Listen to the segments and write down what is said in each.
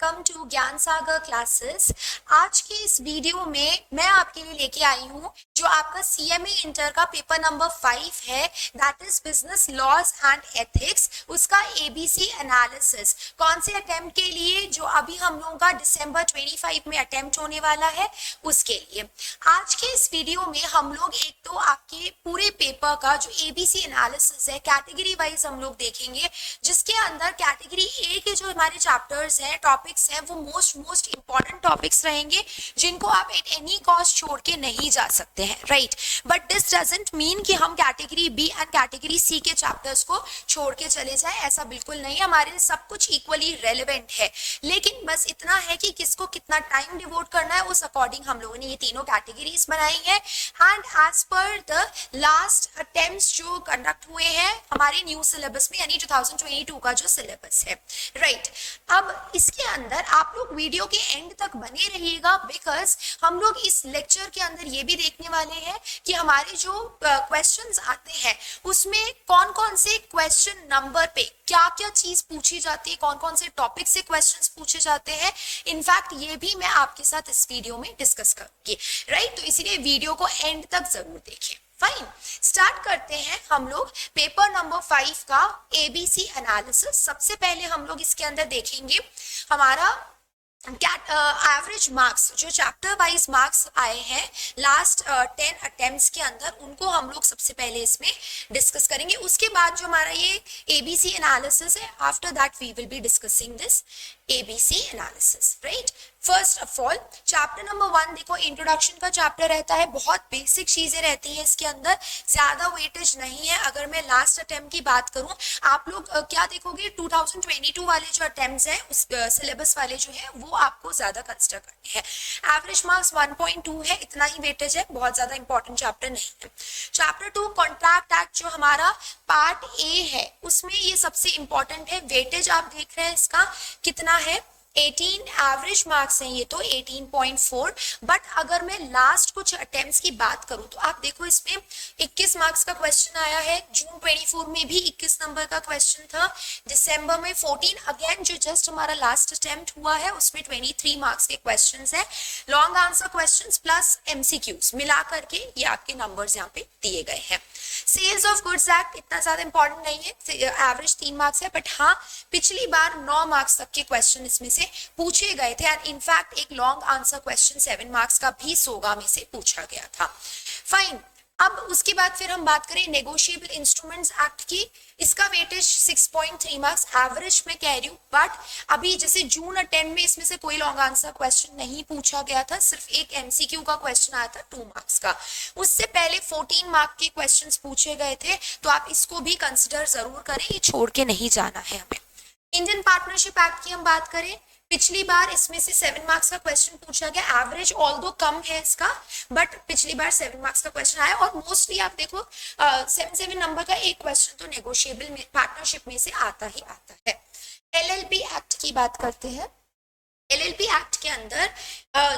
Welcome to ज्ञान सागर classes. आज के इस वीडियो में मैं आपके लिए लेके आई हूँ जो आपका सीएमए इंटर का पेपर नंबर 5 है, that is business laws and ethics. उसका एबीसी एनालिसिस कौन से अटेम्प्ट के लिए, जो अभी हम लोगों का दिसंबर 25 में अटेम्प्ट होने वाला है उसके लिए। आज के इस वीडियो में हम लोग एक तो आपके पूरे पेपर का जो एबीसी एनालिसिस है कैटेगरी वाइज हम लोग देखेंगे, जिसके अंदर कैटेगरी ए के जो हमारे चैप्टर्स हैं, टॉपिक्स हैं, वो मोस्ट इंपॉर्टेंट टॉपिक्स रहेंगे जिनको आप एट एनी कॉस्ट छोड़ के नहीं जा सकते हैं, right. But this doesn't mean कि हम category B and category C के चैप्टर्स को छोड़ के चले जाएं, ऐसा बिल्कुल नहीं। हमारे लिए सब कुछ इक्वली रेलेवेंट है, लेकिन बस इतना है कि किसको कितना टाइम डिवोट करना है, उस अकॉर्डिंग हम लोगों ने ये तीनों कैटेगरीज बनाई है। And as per the last attempts जो कंडक्ट हुए हैं हमारे न्यू सिलेबस में, यानी 2022 का जो सिलेबस है, राइट। अब इसके अंदर आप लोग वीडियो के एंड तक बने रहिएगा, बिकॉज हम लोग इस लेक्चर के अंदर ये भी देखने वाले हैं कि हमारे जो क्वेश्चंस आते हैं उसमें कौन कौन से क्वेश्चन नंबर पे क्या क्या चीज पूछी जाती है, कौन कौन से टॉपिक से क्वेश्चंस पूछे जाते हैं। इनफैक्ट ये भी मैं आपके साथ इस वीडियो में डिस्कस करूंगी, राइट। तो इसीलिए वीडियो को एंड तक जरूर देखें। फाइन, स्टार्ट करते हैं हम लोग पेपर नंबर 5 का एबीसी एनालिसिस। सबसे पहले हम लोग इसके अंदर देखेंगे हमारा एवरेज मार्क्स, जो चैप्टर वाइज मार्क्स आए हैं लास्ट 10 अटेम्प्ट्स के अंदर, उनको हम लोग सबसे पहले इसमें डिस्कस करेंगे। उसके बाद जो हमारा ये एबीसी एनालिसिस है, after that we will be discussing this ABC analysis, right. First of all chapter number 1 देखो, इंट्रोडक्शन का चैप्टर रहता है, बहुत बेसिक चीजें रहती हैं इसके अंदर, ज्यादा वेटेज नहीं है। अगर मैं लास्ट अटेम्प्ट की बात करूं, आप लोग क्या देखोगे, 2022 वाले जो अटेम्प्ट्स हैं उस सिलेबस वाले जो है वो आपको ज्यादा कंसिडर करने हैं। एवरेज मार्क्स 1.2 है, इतना ही वेटेज है, बहुत ज्यादा इंपॉर्टेंट चैप्टर नहीं है। चैप्टर 2 कॉन्ट्रैक्ट एक्ट जो हमारा पार्ट ए है, उसमें ये सबसे इंपॉर्टेंट है। वेटेज आप देख रहे हैं इसका कितना है, 18 एवरेज मार्क्स हैं ये तो 18.4। बट अगर मैं लास्ट कुछ अटेम्प्ट्स की बात करूं तो आप देखो इसमें 21 मार्क्स का क्वेश्चन आया है, जून 24 में भी 21 नंबर का क्वेश्चन था, दिसंबर में 14, अगेन जो जस्ट हमारा लास्ट अटेम्प्ट हुआ है उसमें 23 मार्क्स के क्वेश्चंस हैं। Long answer questions plus MCQs मिला करके ये आपके नंबर्स यहाँ पे दिए गए हैं। सेल्स ऑफ गुड्स एक्ट इतना ज्यादा इंपॉर्टेंट नहीं है, एवरेज 3 मार्क्स है, बट हाँ पिछली बार 9 मार्क्स तक के क्वेश्चन इसमें से पूछे गए थे, एंड इनफैक्ट एक लॉन्ग आंसर क्वेश्चन 7 मार्क्स का भी सोगा में से पूछा गया था। फाइन, अब उसके बाद फिर हम बात करें नेगोशिएबल इंस्ट्रूमेंट्स एक्ट की, इसका वेटेज 6.3 मार्क्स एवरेज में कह रही हूँ, बट अभी जैसे जून अटेम्प्ट में इसमें से कोई लॉन्ग आंसर क्वेश्चन नहीं पूछा गया था, सिर्फ एक एमसीक्यू का क्वेश्चन आया था 2 मार्क्स का। उससे पहले 14 मार्क के क्वेश्चंस पूछे गए थे, तो आप इसको भी कंसिडर जरूर करें, ये छोड़ के नहीं जाना है हमें। इंडियन पार्टनरशिप एक्ट की हम बात करें, पिछली बार इसमें से 7 मार्क्स का क्वेश्चन पूछा गया, एवरेज ऑल्दो कम है इसका, बट पिछली बार 7 मार्क्स का क्वेश्चन आया, और मोस्टली आप देखो 7 नंबर का एक क्वेश्चन तो नेगोशिएबल पार्टनरशिप में से आता ही आता है। एलएलपी एक्ट की बात करते हैं। एलएलपी एक्ट के अंदर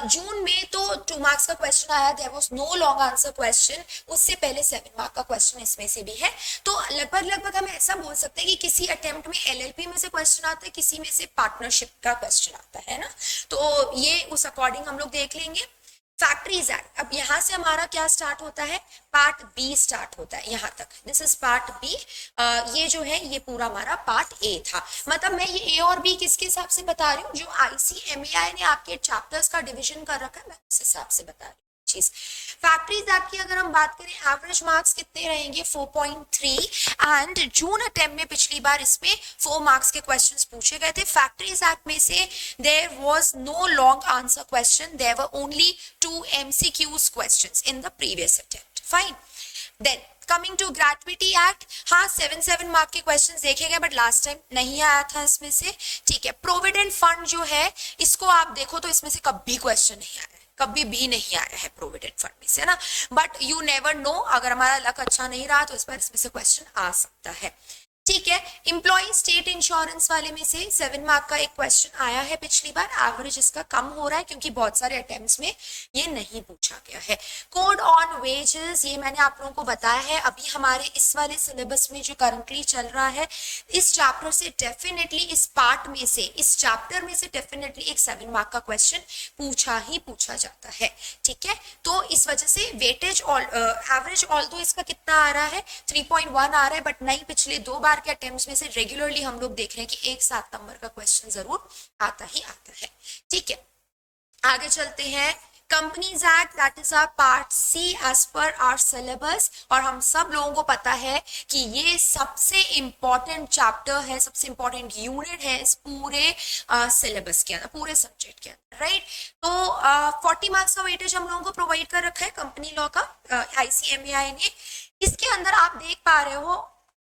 जून में तो 2 मार्क्स का क्वेश्चन आया, there was no long answer question, उससे पहले 7 मार्क का क्वेश्चन इसमें से भी है। तो लगभग हम ऐसा बोल सकते हैं कि किसी अटेम्प्ट में एलएलपी में से क्वेश्चन आता है, किसी में से पार्टनरशिप का क्वेश्चन आता है ना, तो ये उस अकॉर्डिंग हम लोग देख लेंगे। फैक्ट्रीज एक्ट, अब यहाँ से हमारा क्या स्टार्ट होता है, पार्ट बी स्टार्ट होता है, यहाँ तक दिस इज पार्ट बी। ये जो है ये पूरा हमारा पार्ट ए था, मतलब मैं ये ए और बी किसके हिसाब से बता रही हूँ, जो आईसीएमएआई ने आपके चैप्टर्स का डिवीजन कर रखा है, मैं उस हिसाब से बता रही हूँ चीज। फैक्ट्रीज एक्ट की अगर हम बात करें, एवरेज मार्क्स कितने रहेंगे 4.3, एंड जून अटेम्प्ट में पिछली बार इसमें 4 मार्क्स के क्वेश्चंस पूछे गए थे। फैक्ट्रीज एक्ट में से there was no long answer question, there were only 2 MCQs questions in the previous attempt. Fine, then coming to gratuity act, हाँ 7 मार्क के क्वेश्चंस देखे गए, बट लास्ट टाइम नहीं आया था इसमें से, ठीक है। प्रोविडेंट फंड जो है इसको आप देखो तो इसमें से कभी क्वेश्चन नहीं आया, कभी भी नहीं आया है प्रोविडेंट फंड में से ना, बट यू नेवर नो, अगर हमारा लक अच्छा नहीं रहा तो इस बार इसमें से क्वेश्चन आ सकता है, ठीक है। एम्प्लॉय स्टेट इंश्योरेंस वाले में से 7 मार्क का एक क्वेश्चन आया है पिछली बार, एवरेज इसका कम हो रहा है क्योंकि बहुत सारे अटेम्प्ट्स में ये नहीं पूछा गया है। कोड ऑन वेजेस, ये मैंने आप लोगों को बताया है, अभी हमारे इस वाले सिलेबस में जो करंटली चल रहा है, इस चैप्टर से डेफिनेटली, इस पार्ट में से, इस चैप्टर में से डेफिनेटली एक 7 मार्क का क्वेश्चन पूछा जाता है। ठीक है, तो इस वजह से वेटेज एवरेज ऑल तो इसका कितना आ रहा है 3.1 आ रहा है, बट नहीं, पिछले 2 बार के अटेम्प्ट्स में से रेगुलरली हम लोग देख रहे हैं कि एक 7 नंबर का क्वेश्चन जरूर आता ही आता है। ठीक है, आगे चलते हैं। Companies act, that is our part C as per our syllabus, और हम सब लोगों को पता है कि ये सबसे इंपॉर्टेंट चैप्टर है, सबसे इंपॉर्टेंट यूनिट है इस पूरे सिलेबस के अंदर, पूरे सब्जेक्ट के अंदर, राइट। तो 40 मार्क्स का वेटेज हम लोगों को प्रोवाइड कर रखा है कंपनी लॉ का ICMAI ने। इसके अंदर आप देख पा रहे हो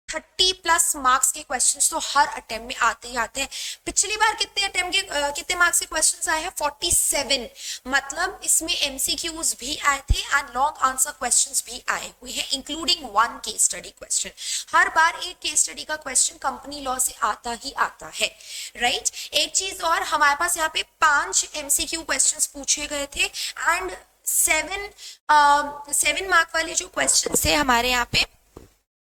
30+ मार्क्स के क्वेश्चंस तो हर अटेम्प्ट में आते ही आते हैं। पिछली बार कितने अटेम्प्ट के कितने मार्क्स के क्वेश्चंस आए हैं 47, मतलब इसमें MCQs भी आए थे एंड लॉन्ग आंसर क्वेश्चंस भी आए हुए हैं, इंक्लूडिंग 1 केस स्टडी क्वेश्चन। हर बार एक केस स्टडी का क्वेश्चन कंपनी लॉ से आता ही आता है, राइट। एक चीज और, हमारे पास यहाँ पे 5 MCQ क्वेश्चंस पूछे गए थे एंड 7 मार्क वाले जो क्वेश्चन थे हमारे यहाँ पे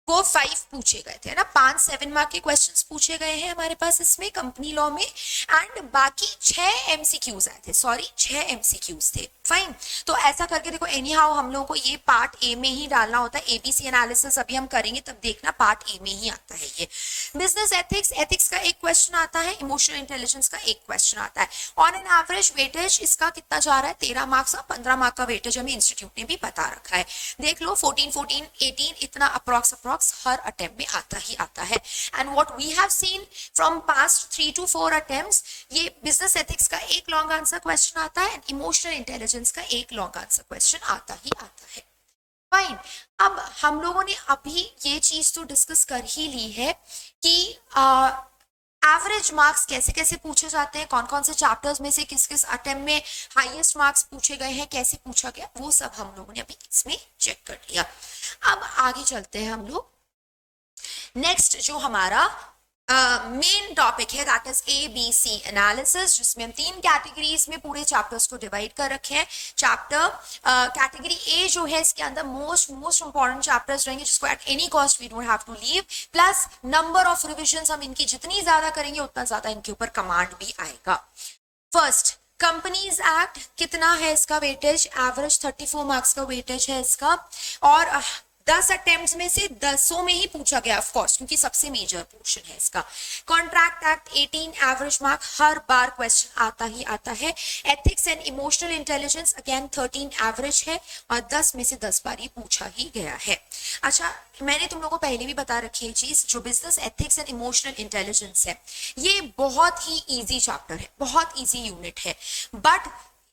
वो 5 पूछे गए थे ना, 5 7 मार्क के क्वेश्चंस पूछे गए हैं हमारे पास इसमें कंपनी लॉ में, एंड बाकी 6 MCQs आए थे, सॉरी 6 MCQs थे, फाइन। तो ऐसा करके देखो, एनी हाउ हम लोगों को ये पार्ट ए में ही डालना होता है। ABC एनालिसिस अभी हम करेंगे तब देखना, पार्ट ए में ही आता है ये। बिजनेस एथिक्स, एथिक्स का एक क्वेश्चन आता है, इमोशनल इंटेलिजेंस का एक क्वेश्चन आता है। ऑन एन एवरेज वेटेज इसका कितना जा रहा है 13 मार्क्स का, 15 मार्क का वेटेज हमें इंस्टीट्यूट ने भी बता रखा है। देख लो 14 18 इतना अप्रॉक्स हर अटेम्प्ट में आता ही आता है। And what we have seen from past 3 to 4 attempts, ये बिजनेस एथिक्स का एक लॉन्ग आंसर क्वेश्चन आता है एंड इमोशनल इंटेलिजेंस का एक लॉन्ग आंसर क्वेश्चन आता ही आता है, फाइन। अब हम लोगों ने अभी ये चीज तो डिस्कस कर ही ली है कि एवरेज मार्क्स कैसे कैसे पूछे जाते हैं, कौन कौन से चैप्टर्स में से किस किस अटेम्प्ट में हाईएस्ट मार्क्स पूछे गए हैं, कैसे पूछा गया, वो सब हम लोगों ने अभी इसमें चेक कर लिया। अब आगे चलते हैं हम लोग। नेक्स्ट जो हमारा मेन टॉपिक है दैट इज ABC एनालिसिस, जिसमें हम 3 कैटेगरीज में पूरे चैप्टर्स को डिवाइड कर रखे हैं। चैप्टर कैटेगरी A जो है, इसके अंदर मोस्ट इंपॉर्टेंट चैप्टर्स रहेंगे जिसको at any cost we don't have to leave, plus number of revisions हम इनकी जितनी ज्यादा करेंगे उतना ज्यादा इनके ऊपर कमांड भी आएगा। फर्स्ट, कंपनीज एक्ट, कितना है इसका वेटेज, एवरेज 34 मार्क्स का वेटेज है इसका, और 10 अटेम्प्ट्स में से 10 में ही पूछा गया, ऑफ कोर्स, क्योंकि सबसे मेजर पोर्शन है इसका। कॉन्ट्रैक्ट एक्ट 18 एवरेज मार्क, हर बार क्वेश्चन आता ही आता है। Ethics and emotional intelligence again 13 average है और 10 में से 10 बार ही पूछा ही गया है। अच्छा, मैंने तुम लोगों को पहले भी बता रखी है चीज, जो business ethics and emotional intelligence है, ये बहुत ही इजी चैप्टर है, बहुत इजी यूनिट है, बट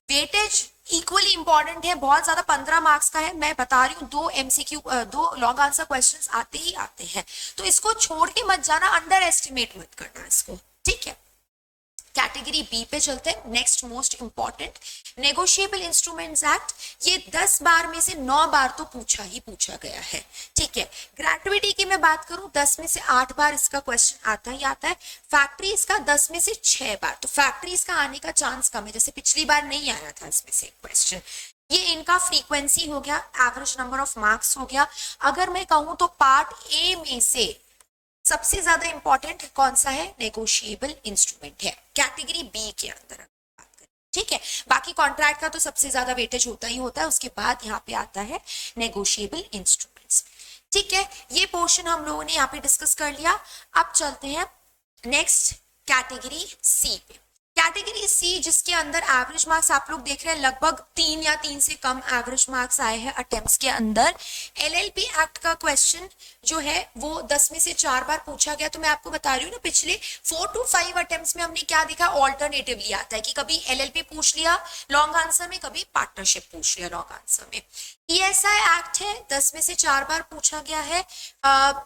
वेटेज इक्वली इंपॉर्टेंट है, बहुत ज्यादा 15 मार्क्स का है। मैं बता रही हूँ 2 MCQ 2 लॉन्ग आंसर क्वेश्चंस आते ही आते हैं, तो इसको छोड़ के मत जाना, अंडर एस्टिमेट मत करना इसको, ठीक है। कैटेगरी B पे चलते हैं। Next most important, negotiable instruments act, ये 10 बार में से 9 बार तो पूछा गया है, ठीक है। ग्रेजुएटी की मैं बात करूं, 10 में से 8 बार इसका क्वेश्चन आता ही आता है। फैक्ट्रीज का 10 में से 6 बार, तो फैक्ट्रीज का आने का चांस कम है, जैसे पिछली बार नहीं आया था इसमें से क्वेश्चन। ये इनका फ्रीक्वेंसी हो गया, एवरेज नंबर ऑफ मार्क्स हो गया। अगर मैं कहूं तो पार्ट ए में से सबसे ज्यादा इंपॉर्टेंट कौन सा है, नेगोशिएबल इंस्ट्रूमेंट है, कैटेगरी B के अंदर बात करें, ठीक है। बाकी कॉन्ट्रैक्ट का तो सबसे ज्यादा वेटेज होता ही होता है, उसके बाद यहाँ पे आता है नेगोशिएबल इंस्ट्रूमेंट्स, ठीक है। ये पोर्शन हम लोगों ने यहाँ पे डिस्कस कर लिया। अब चलते हैं नेक्स्ट कैटेगरी C पे। कैटेगरी C जिसके अंदर एवरेज मार्क्स आप लोग देख रहे हैं लगभग 3 या 3 से कम एवरेज मार्क्स आए हैं अटेम्प्ट्स के अंदर। LLP एक्ट का क्वेश्चन जो है वो 10 में से 4 बार पूछा गया। तो मैं आपको बता रही हूँ ना, पिछले 4 to 5 अटेम्प्ट्स में हमने क्या देखा, ऑल्टरनेटिवली आता है कि कभी LLP पूछ लिया लॉन्ग आंसर में, कभी पार्टनरशिप पूछ लिया लॉन्ग आंसर में। ESI एक्ट है, 10 में से 4 बार पूछा गया है।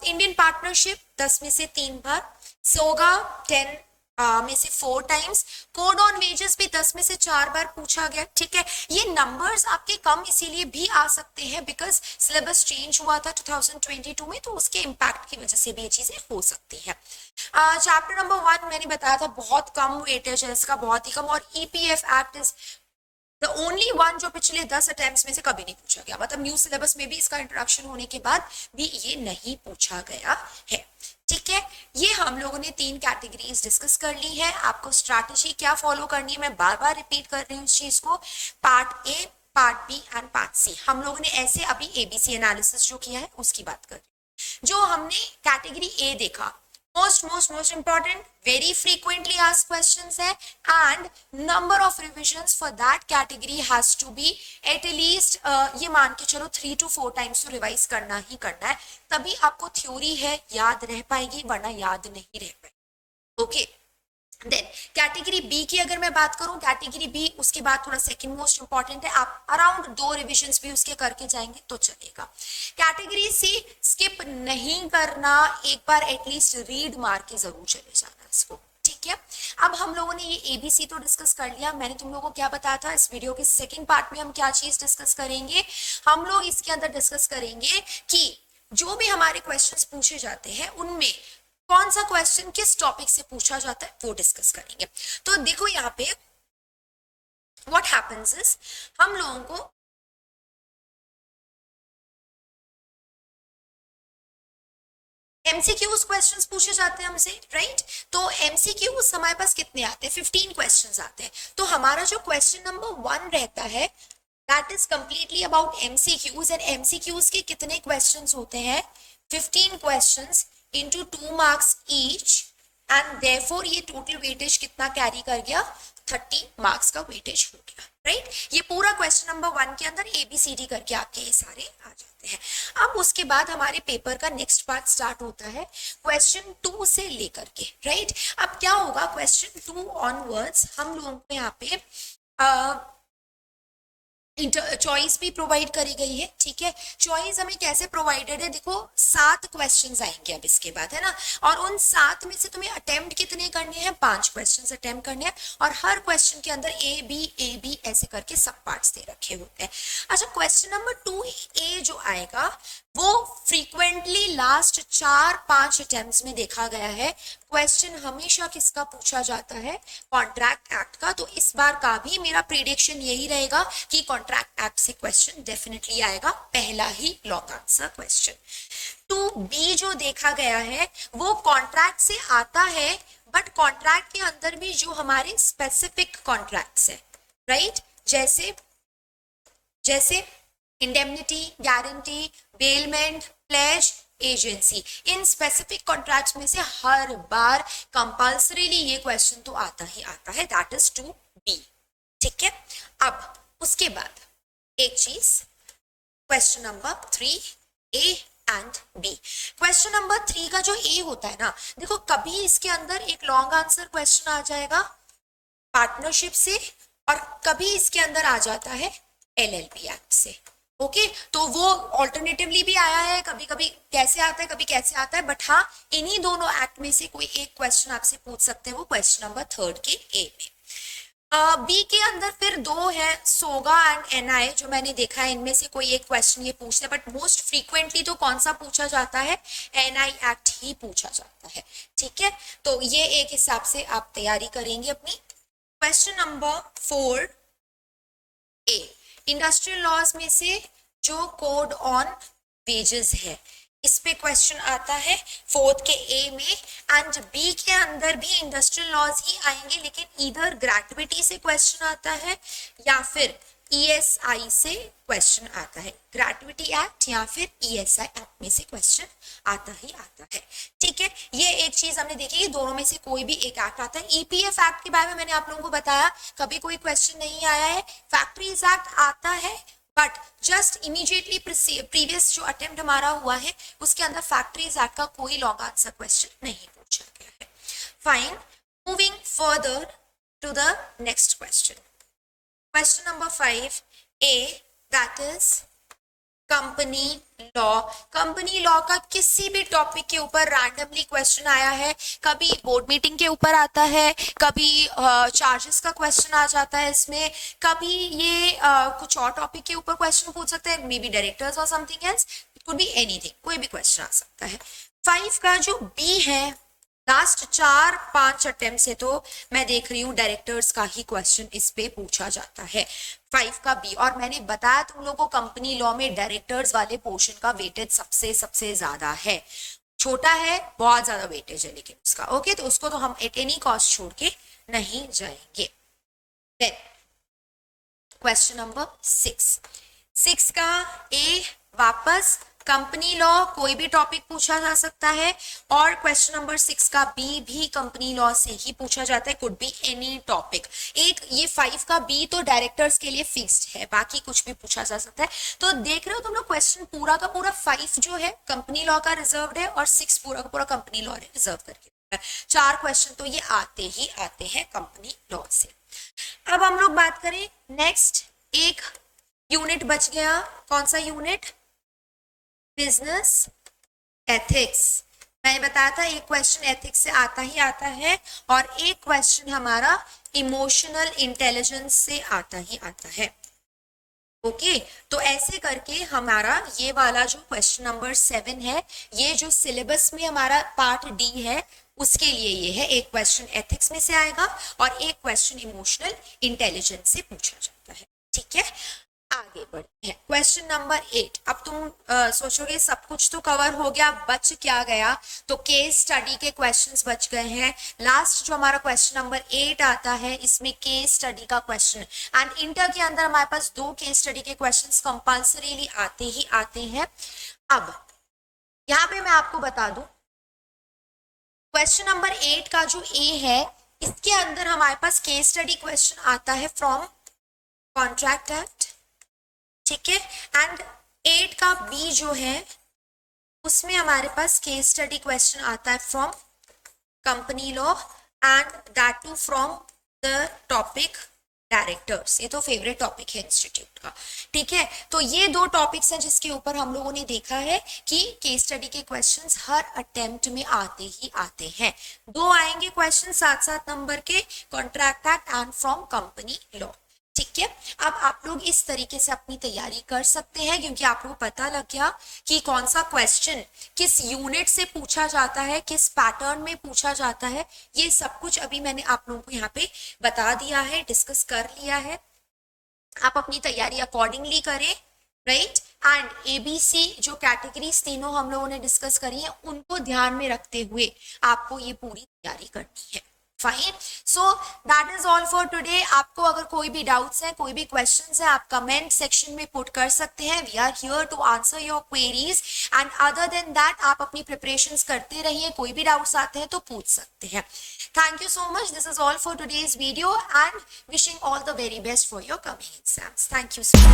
इंडियन पार्टनरशिप 10 में से 3 बार। सोगा 10 में से 4 टाइम्स, कोड ऑन वेजेस भी 10 में से 4 बार पूछा गया, ठीक है। ये नंबर्स आपके कम इसीलिए भी आ सकते हैं बिकॉज सिलेबस चेंज हुआ था 2022 में, तो उसके इम्पैक्ट की वजह से भी ये चीजें हो सकती है। चैप्टर नंबर 1 मैंने बताया था बहुत कम वेटेज है इसका, बहुत ही कम, और EPF act is the only one जो पिछले 10 अटेम्प्ट्स में से कभी नहीं पूछा गया, मतलब न्यू सिलेबस में भी इसका इंट्रोडक्शन होने के बाद भी ये नहीं पूछा गया है, ठीक है। ये हम लोगों ने 3 कैटेगरीज डिस्कस कर ली है। आपको स्ट्रैटेजी क्या फॉलो करनी है मैं बार बार रिपीट कर रही हूँ इस चीज को। Part A, part B and part C, हम लोगों ने ऐसे अभी एबीसी एनालिसिस जो किया है उसकी बात कर रही हूँ। जो हमने कैटेगरी ए देखा, most important, very frequently asked questions है, and number of revisions for that category has to be at least ये मान के चलो 3 to 4 times तो रिवाइज करना ही करना है, तभी आपको थ्योरी है याद रह पाएगी, वरना याद नहीं रह पाएगी, ओके। देन कैटेगरी बी की अगर मैं बात करूं, कैटेगरी बी उसके बाद थोड़ा सेकंड मोस्ट इंपॉर्टेंट है, आप अराउंड 2 रिविजन्स भी उसके करके जाएंगे तो चलेगा। कैटेगरी सी स्किप नहीं करना, एक बार एटलीस्ट रीड मार के जरूर चले जाना इसको, ठीक है। अब हम लोगों ने ये एबीसी तो डिस्कस कर लिया। मैंने तुम लोगों को क्या बताया था, इस वीडियो के सेकंड पार्ट में हम क्या चीज डिस्कस करेंगे, हम लोग इसके अंदर डिस्कस करेंगे कि जो भी हमारे क्वेश्चंस पूछे जाते हैं उनमें कौन सा क्वेश्चन किस टॉपिक से पूछा जाता है वो डिस्कस करेंगे। तो देखो यहाँ पे व्हाट हैपेंस इज, हम लोगों को एमसीक्यूज क्वेश्चंस पूछे जाते हैं हमसे, राइट। तो एमसीक्यूज हमारे पास कितने आते हैं, 15 क्वेश्चंस आते हैं। तो हमारा जो क्वेश्चन नंबर 1 रहता है that is completely about MCQs, and MCQs के कितने क्वेश्चंस होते हैं, 15 questions into 2 marks each, and therefore ये टोटल वेटेज कितना कैरी कर गया, 30 मार्क्स का वेटेज हो गया, राइट। ये पूरा क्वेश्चन नंबर 1 के अंदर एबीसीडी करके आपके ये सारे आ जाते हैं। अब उसके बाद हमारे पेपर का नेक्स्ट पार्ट स्टार्ट होता है क्वेश्चन 2 से लेकर के, राइट। अब क्या होगा, क्वेश्चन 2 ऑनवर्ड्स हम लोगों को यहाँ पे चॉइस भी प्रोवाइड करी गई है, ठीक है। चॉइस हमें कैसे प्रोवाइडेड है, देखो 7 क्वेश्चंस आएंगे अब इसके बाद, है ना, और उन 7 में से तुम्हें अटेम्प्ट कितने करने हैं, 5 क्वेश्चंस अटेम्प्ट करने हैं, और हर क्वेश्चन के अंदर ए बी ऐसे करके सब पार्ट्स दे रखे होते हैं। अच्छा, क्वेश्चन नंबर 2 ए जो आएगा वो फ्रीक्वेंटली लास्ट 4-5 अटेम्प्ट्स में देखा गया है। क्वेश्चन हमेशा किसका पूछा जाता है, कॉन्ट्रैक्ट एक्ट का। तो इस बार का भी मेरा प्रिडिक्शन यही रहेगा कि कॉन्ट्रैक्ट एक्ट से क्वेश्चन डेफिनेटली आएगा, पहला ही लॉन्ग आंसर क्वेश्चन। 2B जो देखा गया है वो कॉन्ट्रैक्ट से आता है, बट कॉन्ट्रैक्ट के अंदर भी जो हमारे स्पेसिफिक कॉन्ट्रैक्ट्स है, राइट, जैसे indemnity, guarantee, bailment, pledge, agency, इन स्पेसिफिक कॉन्ट्रैक्ट्स में से हर बार कंपल्सरीली ये क्वेश्चन तो आता ही आता है, दैट इज 2B, ठीक है। अब उसके बाद एक चीज, question number 3A and B। Question number 3 का जो A होता है ना, देखो कभी इसके अंदर एक लॉन्ग आंसर क्वेश्चन आ जाएगा पार्टनरशिप से, और कभी इसके अंदर आ जाता है LLP एक्ट से, ओके। तो वो ऑल्टरनेटिवली भी आया है, कभी कभी कैसे आता है कभी कैसे आता है, बट हाँ इन्हीं दोनों एक्ट में से कोई एक क्वेश्चन आपसे पूछ सकते हैं, वो क्वेश्चन नंबर 3 के ए में। बी के अंदर फिर 2 है, सोगा एंड एनआई, जो मैंने देखा है इनमें से कोई एक क्वेश्चन ये पूछते हैं, बट मोस्ट फ्रीक्वेंटली तो कौन सा पूछा जाता है, एनआई एक्ट ही पूछा जाता है, ठीक है। तो ये एक हिसाब से आप तैयारी करेंगे अपनी। Question number 4A, industrial laws में से जो कोड ऑन वेजेस है इस पे क्वेश्चन आता है 4th के ए में, एंड बी के अंदर भी इंडस्ट्रियल लॉज ही आएंगे, लेकिन इधर ग्रेट्युटी से क्वेश्चन आता है या फिर ईएसआई से क्वेश्चन आता है, ग्रेट्युटी एक्ट या फिर ईएसआई एक्ट में से क्वेश्चन आता ही आता है, ठीक है। ये एक चीज हमने देखी कि दोनों में से कोई भी एक एक्ट आता है। ईपीएफ एक्ट के बारे में मैंने आप लोगों को बताया, कभी कोई क्वेश्चन नहीं आया है। फैक्ट्रीज एक्ट आता है, बट जस्ट इमीडिएटली प्रीवियस जो अटेम्प्ट हमारा हुआ है उसके अंदर फैक्ट्रीज एक्ट का कोई लॉन्ग आंसर क्वेश्चन नहीं पूछा गया है। Fine, moving further to the next question, question number 5A, that is company law. Company law का किसी भी टॉपिक के ऊपर रैंडमली क्वेश्चन आया है, कभी बोर्ड मीटिंग के ऊपर आता है, कभी चार्जेस का क्वेश्चन आ जाता है इसमें, कभी ये कुछ और टॉपिक के ऊपर क्वेश्चन पूछ सकते हैं, मे बी डायरेक्टर्स और something else, it could be anything, कोई भी क्वेश्चन आ सकता है। 5 का जो बी है, लास्ट 4-5 अटेम्प्ट से तो मैं देख रही हूँ डायरेक्टर्स का ही क्वेश्चन इस पे पूछा जाता है, 5 का बी। और मैंने बताया तुम लोगों को कंपनी लॉ में डायरेक्टर्स वाले पोर्शन का वेटेज सबसे ज्यादा है, छोटा है, बहुत ज्यादा वेटेज है लेकिन उसका, ओके, तो उसको तो हम एट एनी कॉस्ट छोड़ के नहीं जाएंगे। देन क्वेश्चन नंबर 6 का ए, वापस कंपनी लॉ, कोई भी टॉपिक पूछा जा सकता है, और क्वेश्चन नंबर 6 का बी भी कंपनी लॉ से ही पूछा जाता है, कुड बी एनी टॉपिक। एक ये 5 का बी तो डायरेक्टर्स के लिए फिक्स्ड है, बाकी कुछ भी पूछा जा सकता है। तो देख रहे हो तुम लोग, क्वेश्चन पूरा का पूरा 5 जो है कंपनी लॉ का रिजर्व्ड है, और 6 पूरा का पूरा कंपनी लॉ ने रिजर्व करके, 4 क्वेश्चन तो ये आते ही आते हैं कंपनी लॉ से। अब हम लोग बात करें नेक्स्ट, एक यूनिट बच गया, कौन सा यूनिट, बिजनेस एथिक्स। मैंने बताया था एक क्वेश्चन एथिक्स से आता ही आता है, और एक क्वेश्चन हमारा इमोशनल इंटेलिजेंस से आता ही आता है, ओके। तो ऐसे करके हमारा ये वाला जो क्वेश्चन नंबर 7 है, ये जो सिलेबस में हमारा पार्ट डी है उसके लिए ये है, एक क्वेश्चन एथिक्स में से आएगा और एक क्वेश्चन इमोशनल इंटेलिजेंस से पूछा जाता है, ठीक है। आगे बढ़ते हैं, क्वेश्चन नंबर 8। अब तुम सोचोगे सब कुछ तो कवर हो गया, बच क्या गया, तो केस स्टडी के क्वेश्चंस बच गए हैं। लास्ट जो हमारा क्वेश्चन नंबर 8 आता है, इसमें केस स्टडी का क्वेश्चन, एंड इंटर के अंदर हमारे पास 2 केस स्टडी के क्वेश्चंस कंपल्सरीली आते ही आते हैं। अब यहाँ पे मैं आपको बता दूं, क्वेश्चन नंबर 8 का जो ए है, इसके अंदर हमारे पास केस स्टडी क्वेश्चन आता है फ्रॉम कॉन्ट्रैक्ट एक्ट, ठीक है। एंड 8 का बी जो है, उसमें हमारे पास केस स्टडी क्वेश्चन आता है from company law, and that too from the topic directors. ये तो फेवरेट टॉपिक है इंस्टीट्यूट का, ठीक है। तो ये 2 टॉपिक्स हैं जिसके ऊपर हम लोगों ने देखा है कि केस स्टडी के क्वेश्चंस हर अटेम्प्ट में आते ही आते हैं। 2 आएंगे क्वेश्चन 7-7 नंबर के, contract act and from company law, ठीक है। अब आप लोग इस तरीके से अपनी तैयारी कर सकते हैं, क्योंकि आप लोगों को पता लग गया कि कौन सा क्वेश्चन किस यूनिट से पूछा जाता है, किस पैटर्न में पूछा जाता है। ये सब कुछ अभी मैंने आप लोगों को यहाँ पे बता दिया है, डिस्कस कर लिया है। आप अपनी तैयारी अकॉर्डिंगली करें, राइट। एंड ABC जो कैटेगरीज तीनों हम लोगों ने डिस्कस करी है, उनको ध्यान में रखते हुए आपको ये पूरी तैयारी करनी है, fine. So that is all for today. आपको अगर कोई भी डाउट्स है, कोई भी क्वेश्चंस है, आप कमेंट सेक्शन में पुट कर सकते हैं। We are here to answer your queries, and other than that आप अपनी प्रिपरेशंस करते रहिए, कोई भी डाउट्स आते हैं तो पूछ सकते हैं। Thank you so much, this is all for today's video, and wishing all the very best for your coming exams. Thank you so much.